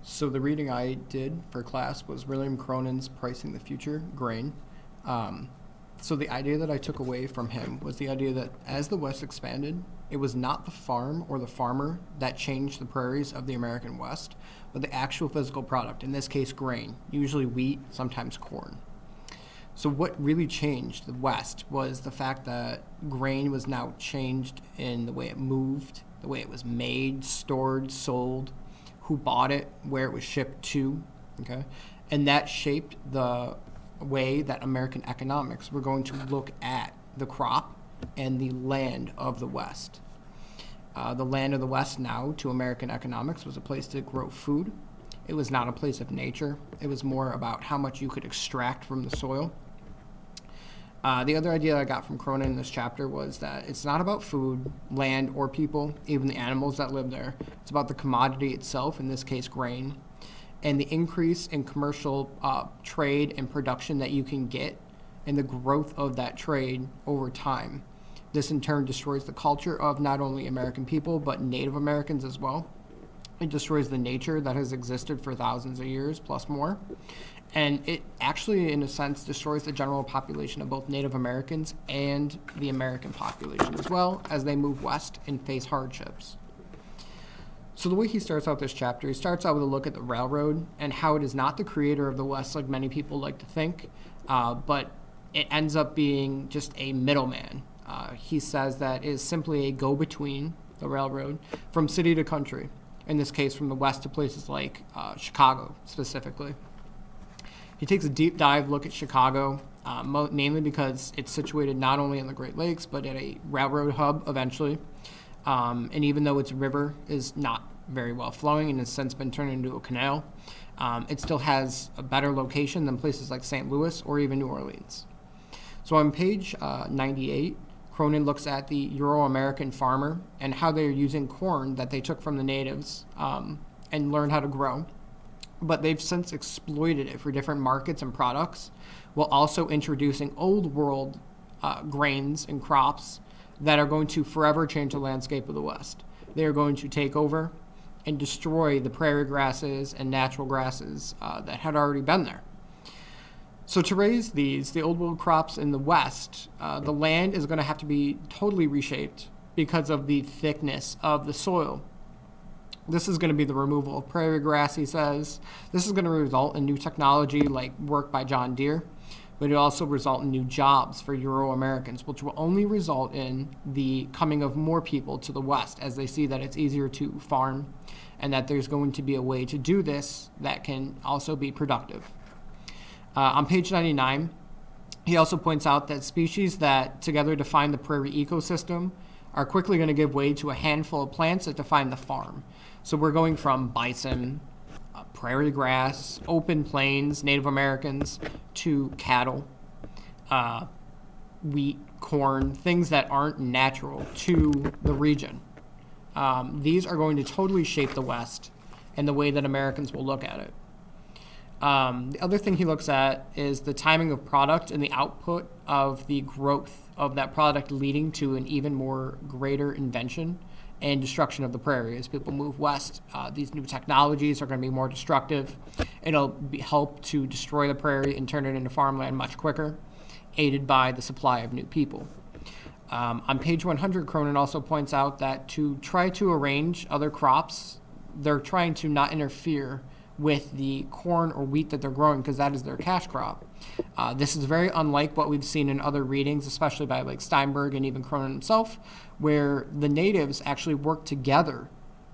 So the reading I did for class was William Cronon's Pricing the Future, Grain. So the idea that I took away from him was the idea that as the West expanded, it was not the farm or the farmer that changed the prairies of the American West, but the actual physical product, in this case grain, usually wheat, sometimes corn. So what really changed the West was the fact that grain was now changed in the way it moved, the way it was made, stored, sold, who bought it, where it was shipped to, okay? And that shaped the way that American economics were going to look at the crop and the land of the West. The land of the West now, to American economics, was a place to grow food. It was not a place of nature. It was more about how much you could extract from the soil. The other idea I got from Cronon in this chapter was that it's not about food, land, or people, even the animals that live there. It's about the commodity itself, in this case grain, and the increase in commercial trade and production that you can get, and the growth of that trade over time. This in turn destroys the culture of not only American people, but Native Americans as well. It destroys the nature that has existed for thousands of years, plus more. And it actually, in a sense, destroys the general population of both Native Americans and the American population as well as they move west and face hardships. So the way he starts out this chapter, he starts out with a look at the railroad and how it is not the creator of the West like many people like to think, but it ends up being just a middleman. He says that it is simply a go-between, the railroad, from city to country, in this case from the West to places like Chicago specifically. He takes a deep dive look at Chicago, mainly because it's situated not only in the Great Lakes, but at a railroad hub eventually. And even though its river is not very well flowing and has since been turned into a canal, it still has a better location than places like St. Louis or even New Orleans. So on page 98, Cronon looks at the Euro-American farmer and how they're using corn that they took from the natives and learned how to grow. But they've since exploited it for different markets and products, while also introducing old world grains and crops that are going to forever change the landscape of the West. They are going to take over and destroy the prairie grasses and natural grasses that had already been there. So to raise these, the old world crops in the West, the land is going to have to be totally reshaped because of the thickness of the soil. This is going to be the removal of prairie grass, he says. This is going to result in new technology like work by John Deere, but it also result in new jobs for Euro-Americans, which will only result in the coming of more people to the West as they see that it's easier to farm and that there's going to be a way to do this that can also be productive. On page 99, he also points out that species that together define the prairie ecosystem are quickly going to give way to a handful of plants that define the farm. So we're going from bison, prairie grass, open plains, Native Americans, to cattle, wheat, corn, things that aren't natural to the region. These are going to totally shape the West and the way that Americans will look at it. The other thing he looks at is the timing of product and the output of the growth of that product leading to an even more greater invention and destruction of the prairie. As people move west, these new technologies are going to be more destructive. It'll help to destroy the prairie and turn it into farmland much quicker, aided by the supply of new people. On page 100, Cronon also points out that to try to arrange other crops, they're trying to not interfere with the corn or wheat that they're growing because that is their cash crop. This is very unlike what we've seen in other readings, especially by like Steinberg and even Cronon himself, where the natives actually work together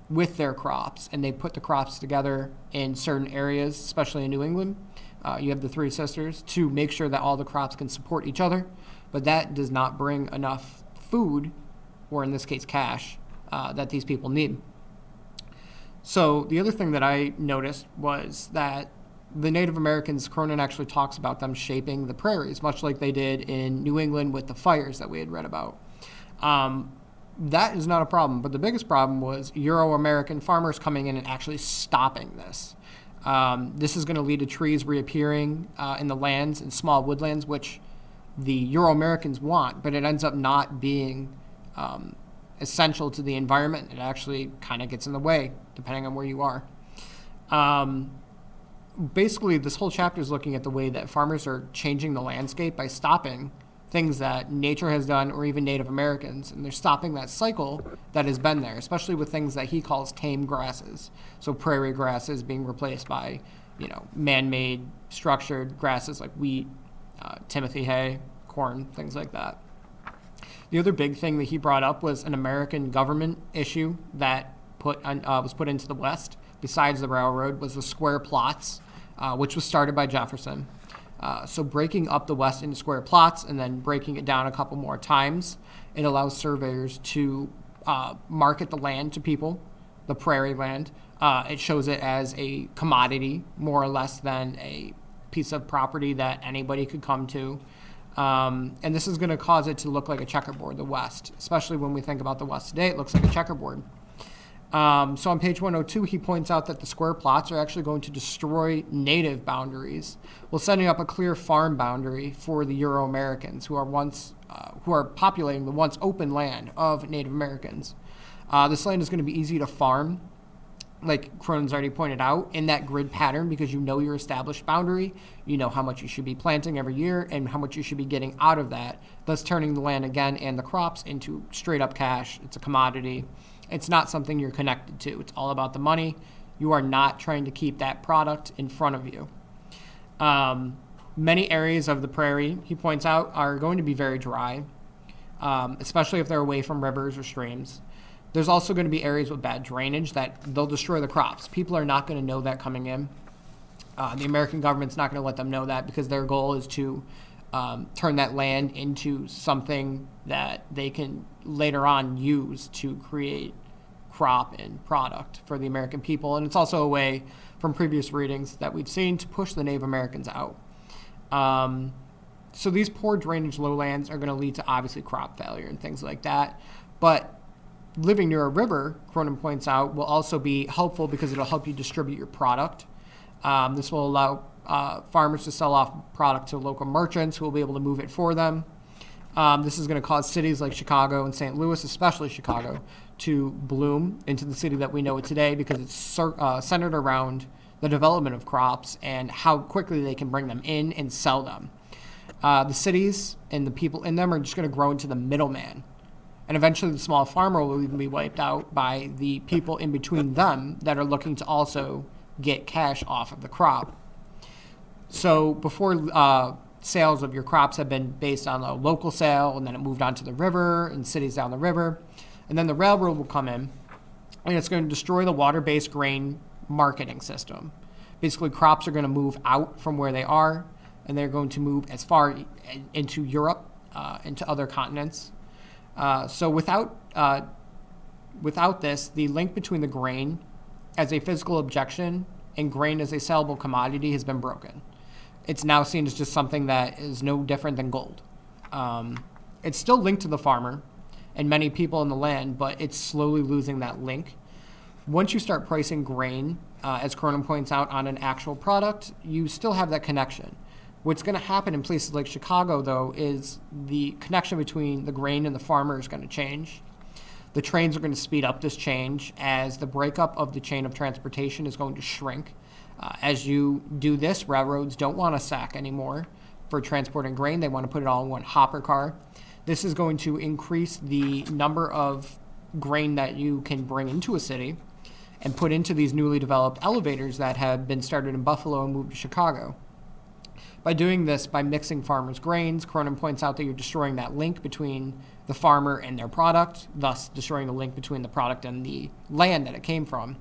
with their crops and they put the crops together in certain areas, especially in New England. You have the Three Sisters to make sure that all the crops can support each other, but that does not bring enough food, or in this case cash, that these people need. So the other thing that I noticed was that the Native Americans, Cronon actually talks about them shaping the prairies, much like they did in New England with the fires that we had read about. That is not a problem, but the biggest problem was Euro-American farmers coming in and actually stopping this. This is going to lead to trees reappearing in the lands and small woodlands, which the Euro-Americans want, but it ends up not being essential to the environment. It actually kind of gets in the way, depending on where you are. Basically, this whole chapter is looking at the way that farmers are changing the landscape by stopping things that nature has done or even Native Americans. And they're stopping that cycle that has been there, especially with things that he calls tame grasses. So prairie grasses being replaced by, man-made structured grasses like wheat, timothy hay, corn, things like that. The other big thing that he brought up was an American government issue that was put into the West, besides the railroad, was the square plots, which was started by Jefferson. So breaking up the West into square plots and then breaking it down a couple more times, it allows surveyors to market the land to people, the prairie land. It shows it as a commodity, more or less, than a piece of property that anybody could come to. And this is going to cause it to look like a checkerboard, the West. Especially when we think about the West today, it looks like a checkerboard. So on page 102, he points out that the square plots are actually going to destroy native boundaries, while setting up a clear farm boundary for the Euro-Americans who are populating the once open land of Native Americans. This land is going to be easy to farm, like Cronon's already pointed out, in that grid pattern, because you know your established boundary, you know how much you should be planting every year and how much you should be getting out of that, thus turning the land again and the crops into straight up cash. It's a commodity. It's not something you're connected to. It's all about the money. You are not trying to keep that product in front of you. Many areas of the prairie, he points out, are going to be very dry, especially if they're away from rivers or streams. There's also going to be areas with bad drainage that they'll destroy the crops. People are not going to know that coming in. The American government's not going to let them know that, because their goal is to turn that land into something that they can later on use to create crop and product for the American people. And it's also a way, from previous readings that we've seen, to push the Native Americans out. So these poor drainage lowlands are going to lead to obviously crop failure and things like that. But living near a river, Cronon points out, will also be helpful because it'll help you distribute your product. This will allow farmers to sell off product to local merchants who will be able to move it for them. This is going to cause cities like Chicago and St. Louis, especially Chicago, to bloom into the city that we know it today, because it's centered around the development of crops and how quickly they can bring them in and sell them. The cities and the people in them are just going to grow into the middleman. And eventually the small farmer will even be wiped out by the people in between them that are looking to also get cash off of the crop. So before sales of your crops have been based on a local sale, and then it moved on to the river and cities down the river, and then the railroad will come in, and it's going to destroy the water-based grain marketing system. Basically, crops are going to move out from where they are, and they're going to move as far into Europe, into other continents. So without this, the link between the grain as a physical objection and grain as a sellable commodity has been broken. It's now seen as just something that is no different than gold. It's still linked to the farmer and many people in the land, but it's slowly losing that link. Once you start pricing grain, as Cronon points out, on an actual product, you still have that connection. What's going to happen in places like Chicago, though, is the connection between the grain and the farmer is going to change. The trains are going to speed up this change as the breakup of the chain of transportation is going to shrink. As you do this, railroads don't want a sack anymore for transporting grain. They want to put it all in one hopper car. This is going to increase the number of grain that you can bring into a city and put into these newly developed elevators that have been started in Buffalo and moved to Chicago. By doing this, by mixing farmers' grains, Cronon points out that you're destroying that link between the farmer and their product, thus destroying the link between the product and the land that it came from.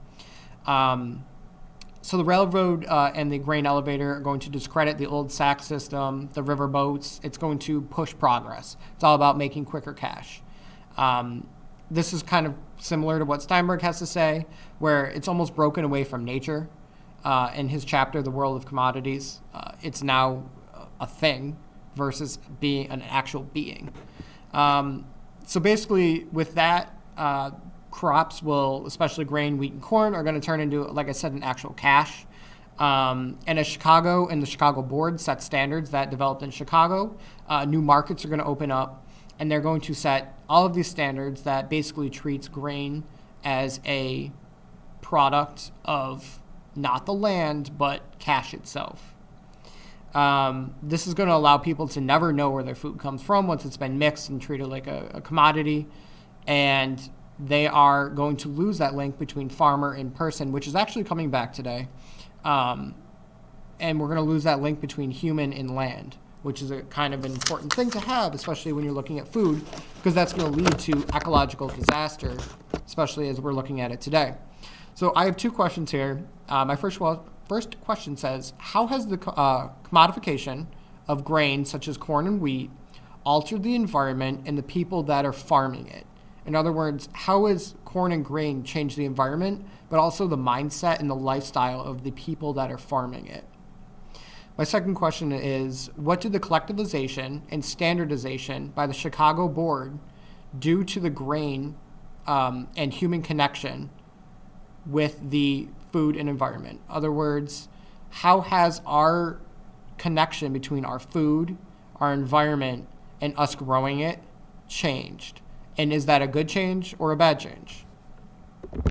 So the railroad and the grain elevator are going to discredit the old sack system, the river boats. It's going to push progress. It's all about making quicker cash. This is kind of similar to what Steinberg has to say, where it's almost broken away from nature. In his chapter, The World of Commodities, it's now a thing versus being an actual being. So basically, with that, crops will, especially grain, wheat, and corn, are going to turn into, like I said, an actual cash. And as Chicago and the Chicago board set standards that developed in Chicago, new markets are going to open up, and they're going to set all of these standards that basically treats grain as a product of not the land, but cash itself. This is going to allow people to never know where their food comes from once it's been mixed and treated like a commodity. And they are going to lose that link between farmer and person, which is actually coming back today. And we're going to lose that link between human and land, which is a kind of an important thing to have, especially when you're looking at food, because that's going to lead to ecological disaster, especially as we're looking at it today. So I have two questions here. My first question says, how has the commodification of grains such as corn and wheat altered the environment and the people that are farming it? In other words, how has corn and grain changed the environment, but also the mindset and the lifestyle of the people that are farming it? My second question is, what did the collectivization and standardization by the Chicago board do to the grain and human connection with the food and environment? In other words, how has our connection between our food, our environment, and us growing it changed? And is that a good change or a bad change?